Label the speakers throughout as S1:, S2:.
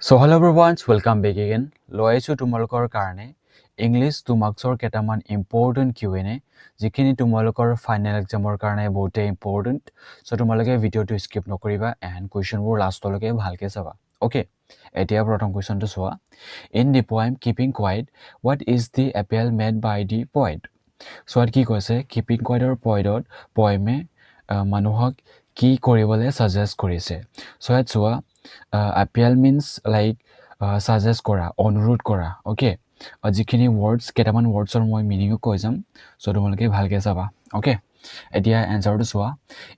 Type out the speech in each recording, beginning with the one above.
S1: So hello everyone, welcome back again. Loaichu tumalokor karane English to marksor ketaman important Q&A jikini tumalokor final examor karane bote important. So tumaloke video to skip nokoriba and question bur last toloke bhalke saba. Okay. Etia prothom question to soa. In the poem Keeping Quiet, what is the appeal made by the poet? So at ki koise Keeping Quiet or poeme manuhok ki koribole suggest korise. So at soa appeal means like suggest kora, অনুৰোধ কৰা, okay? যিখিনি words কেইটামান wordsৰ মই meaning কৈ যাম, so তোমালোকে ভালকে চাবা, okay? এতিয়া answerটো চোৱা.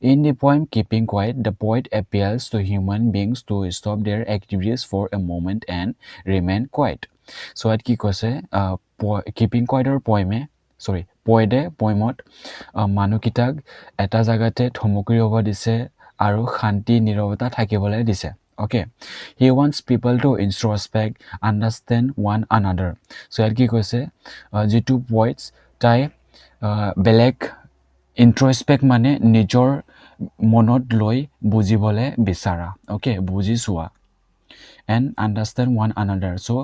S1: In the poem Keeping Quiet, the poet appeals to human beings to stop their activities for a moment and remain quiet. So at কি কৈছে Keeping Quiet or poete poemত মানুহকিটাক এটা জাগাতে থমকি ৰ'ব দিছে আৰু শান্তি নীৰৱতা থাকিবলৈ দিছে. Okay, he wants people to introspect, understand one another. So ইয়াত কি কৈছে যিটো poets তাই বেলেগ introspect মানে নিজৰ মনত লৈ বুজিবলৈ বিচাৰা, okay, বুজি চোৱা, and understand one another. So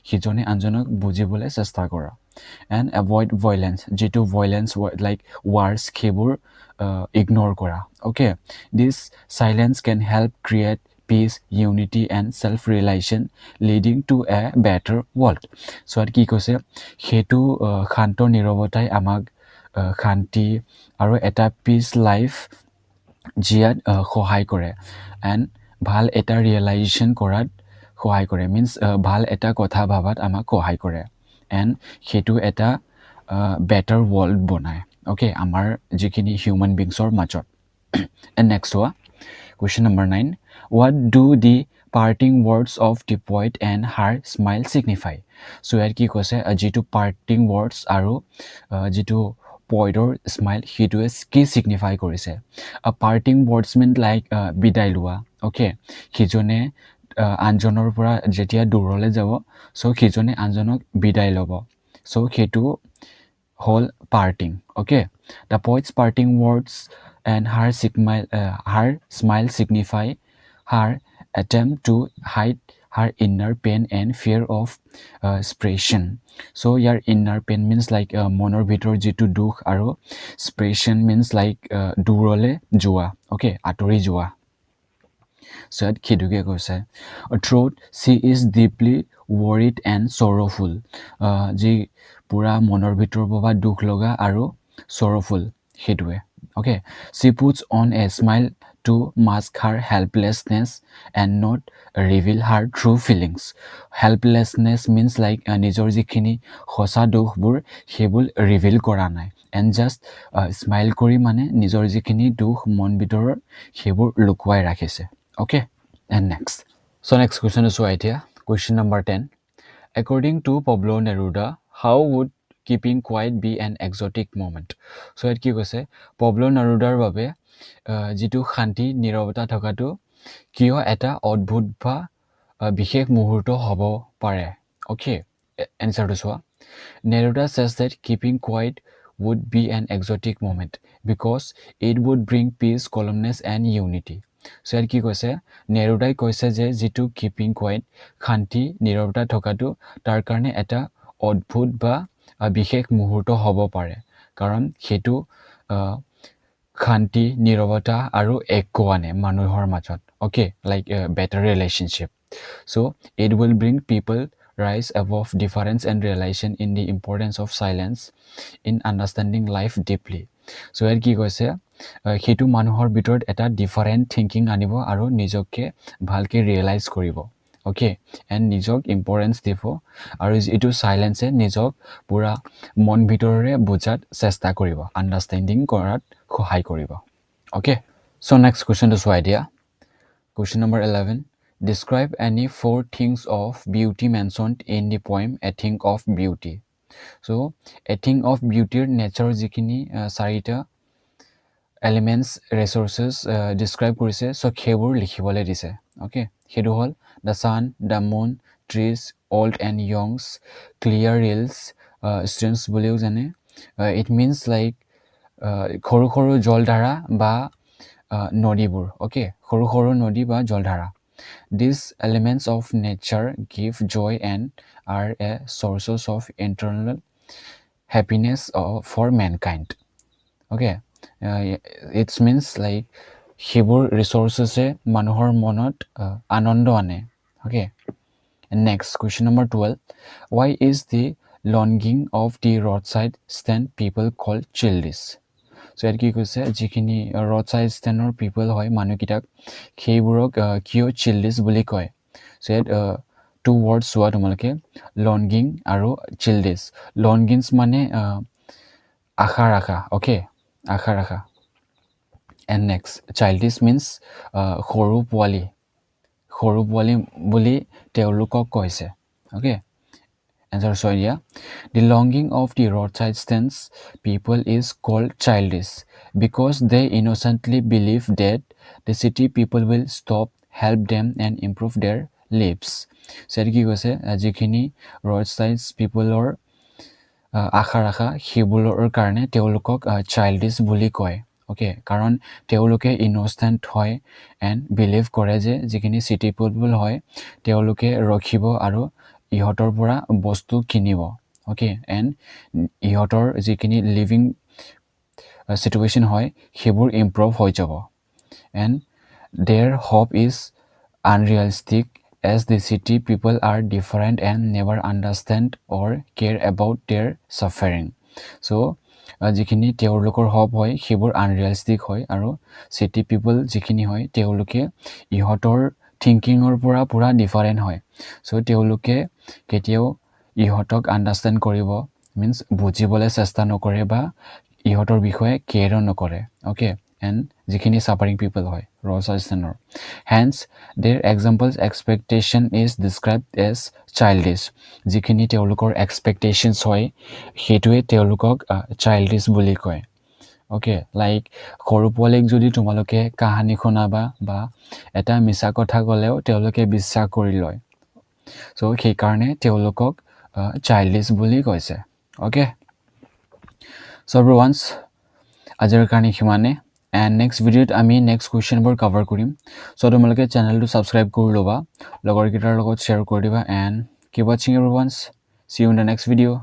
S1: সিজনে আনজনক বুজিবলৈ চেষ্টা কৰা, and avoid violence, যিটো violence like wars সেইবোৰ ignore কৰা, okay? This silence can help create peace, unity and self-realization, leading to a better world. So at কি কৈছে হেতু শান্ত নীৰৱতাই আমাক শান্তি আৰু এটা peace life জিয়াত সহায় কৰে, and ভাল এটা realization কৰাত সহায় কৰে, means ভাল এটা কথা ভাবাত আমাক সহায় কৰে, and হেতু এটা better world বনায়, okay, আমাৰ যিখিনি human beings-ৰ মাজত. And next one, question number 9. What do the parting words of the poet and her smile signify? So ইয়াত কি কৈছে যিটো parting words আৰু যিটো poetor smile সেইটোৱে কি signify কৰিছে. A parting words mean like বিদায় লোৱা, okay? সিজনে আনজনৰ পৰা যেতিয়া দূৰলৈ যাব, so সিজনে আনজনক বিদায় ল'ব, so সেইটো হ'ল parting, okay? The poet's parting words and her smile signify her attempt to hide her inner pain and fear of separation. So your inner pain means like moner bhitor jitu dukh aro separation means like durole joa, okay, atori joa. So at khiduke koise truth, she is deeply worried and sorrowful, ji pura moner bhitor baba dukh loga aro sorrowful hedue, okay? She puts on a smile to mask her helplessness and not reveal her true feelings. Helplessness means like nijor jikhini hosa dukhbur hebul reveal kora nai, and just smile kori mane nijor jikhini dukh mon bitor hebur lukwai rakhise, okay? And next, so next question is right here, question number 10. According to Pablo Neruda, how would keeping quiet be an exotic moment? So at কি কৈছে Pablo Nerudaৰ বাবে যিটো শান্তি নীৰৱতা থকাটো কিয় এটা অদ্ভুত বা বিশেষ মুহূৰ্ত হ'ব পাৰে, okay? Answer to চোৱা. Neruda says that keeping quiet would be an exotic moment because it would bring peace, calmness and unity. So ইয়াত কি কৈছে নেৰুদাই কৈছে যে যিটো keeping quiet শান্তি নীৰৱতা থকাটো তাৰ কাৰণে এটা অদ্ভুত বা বিশেষ মুহূৰ্ত হ'ব পাৰে, কাৰণ সেইটো শান্তি নীৰৱতা আৰু ঐক্য আনে মানুহৰ মাজত, okay, like a better relationship. So it will bring people rise above difference and realization in the importance of silence in understanding life deeply. So ইয়াত কি কৈছে সেইটো মানুহৰ ভিতৰত এটা ডিফাৰেণ্ট থিংকিং আনিব আৰু নিজকে ভালকে ৰিয়েলাইজ কৰিব, okay, and নিজক ইম্পৰ্টেঞ্চ দিব আৰু এইটো চাইলেন্সে নিজক পুৰা মন ভিতৰৰে বুজাত চেষ্টা কৰিব, আণ্ডাৰষ্টেণ্ডিং কৰাত সহায় কৰিব, okay? So next question to চোৱা এতিয়া, question number 11. Describe any 4 things of beauty mentioned in the poem A Thing of Beauty. So A Thing of Beauty nature যিখিনি 4টা elements resources describe কৰিছে, so সেইবোৰ লিখিবলৈ দিছে, okay? সেইটো হ'ল the sun, the moon, trees, old and youngs, clear rills, streams বুলিও জানে, it means like সৰু সৰু জলধাৰা বা নদীবোৰ, okay? সৰু সৰু নদী বা জলধাৰা, These elements of nature give joy and are a sources of internal happiness for mankind. Okay, it means like সেইবোৰ ৰিচোৰ্চেছে মানুহৰ মনত আনন্দ আনে. Okay, and next question number 12, why is the longing of the roadside stand people called childish? So ইয়াত কি কৈছে যিখিনি roadside standৰ people হয় মানুহকেইটাক সেইবোৰক কিয় childish বুলি কয়. So ইয়াত two words চোৱা তোমালোকে longing আৰু childish. Longings মানে আশা ৰাখা. Okay, আশা ৰাখা. And next, childish means সৰু পোৱালি বুলি তেওঁলোকক কৈছে. Okay, answer so yeah, the longing of the roadside stands people is called childish because they innocently believe that the city people will stop, help them and improve their lives. So কি কৈছে যিখিনি roadside people or আশা ৰাখা সেইবোৰৰ কাৰণে তেওঁলোকক childish বুলি কয়. Okay, কাৰণ তেওঁলোকে ইন'চেণ্ট হয় এণ্ড বিলিভ কৰে যে যিখিনি চিটি পিপল হয় তেওঁলোকে ৰখিব আৰু ইহঁতৰ পৰা বস্তু কিনিব. অ'কে, এণ্ড ইহঁতৰ যিখিনি লিভিং চিটুৱেশ্যন হয় সেইবোৰ ইম্প্ৰুভ হৈ যাব. And their hope is unrealistic as the city people are different and never understand or care about their suffering. So যিখিনি তেওঁলোকৰ হব হয় সেইবোৰ আনৰিয়েলিষ্টিক হয় আৰু চিটি পিপল যিখিনি হয় তেওঁলোকে ইহঁতৰ থিংকিঙৰ পৰা পুৰা ডিফাৰেণ্ট হয়. চ' তেওঁলোকে কেতিয়াও ইহঁতক আণ্ডাৰষ্টেণ্ড কৰিব মিনছ বুজিবলৈ চেষ্টা নকৰে বা ইহঁতৰ বিষয়ে কেয়াৰো নকৰে. অ'কে, এণ্ড যিখিনি ছাফাৰিং পিপল হয় roadside standৰ. Hence, their examples expectation is described as childish. যিখিনি তেওঁলোকৰ expectations হয় সেইটোৱে তেওঁলোকক childish বুলি কয়. অ'কে, লাইক সৰু পোৱালীক যদি তোমালোকে কাহানী শুনাবা বা এটা মিছা কথা ক'লেও তেওঁলোকে বিশ্বাস কৰি লয়. চ' সেইকাৰণে তেওঁলোকক childish বুলি কৈছে. অ'কে, চ' everyone, আজিৰ কাৰণে সিমানে. এণ্ড নেক্সট ভিডিঅ'ত আমি নেক্সট কুৱেশ্যনবোৰ কভাৰ কৰিম. চ' তোমালোকে চেনেলটো ছাবস্ক্ৰাইব কৰি ল'বা, লগৰকেইটাৰ লগত শ্বেয়াৰ কৰি দিবা, এণ্ড কিপ ৱাচিং everyone. See you in the next video'.